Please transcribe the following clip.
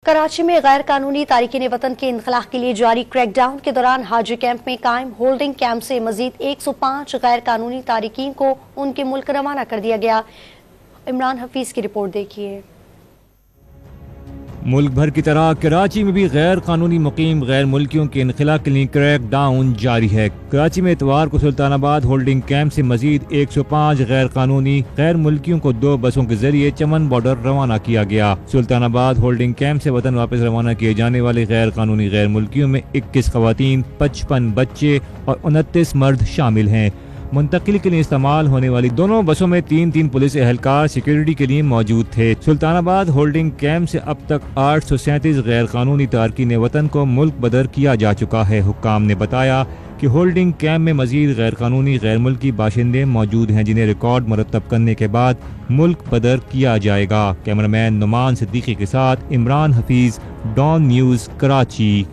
कराची में गैर कानूनी तारिकीन वतन के इनखला के लिए जारी क्रैकडाउन के दौरान हाजी कैंप में कायम होल्डिंग कैंप से मजीद 105 गैर कानूनी तारिकीन को उनके मुल्क रवाना कर दिया गया। इमरान हफीज की रिपोर्ट देखिए। मुल्क भर की तरह कराची में भी गैर कानूनी मुकीम गैर मुल्कियों के इनखला के लिए क्रैक डाउन जारी है। कराची में इतवार को सुल्तानाबाद होल्डिंग कैंप से मजीद 105 गैर कानूनी गैर मुल्कियों को 2 बसों के जरिए चमन बॉर्डर रवाना किया गया। सुल्तानाबाद होल्डिंग कैंप से वतन वापस रवाना किए जाने वाले गैर कानूनी गैर मुल्कियों में 21 खवातीन, 55 बच्चे और 29 मर्द शामिल हैं। मुंतकिल के लिए इस्तेमाल होने वाली दोनों बसों में 3-3 पुलिस एहलकार सिक्योरिटी के लिए मौजूद थे। सुल्तानाबाद होल्डिंग कैंप से अब तक 837 गैर कानूनी तारकीन वतन को मुल्क बदर किया जा चुका है। हुक्काम ने बताया कि होल्डिंग कैंप में मजीद गैर कानूनी गैर मुल्की बाशिंदे मौजूद हैं, जिन्हें रिकॉर्ड मुरतब करने के बाद मुल्क बदर किया जाएगा। कैमरामैन नुमान सिद्दीकी के साथ इमरान हफीज, डॉन न्यूज़, कराची।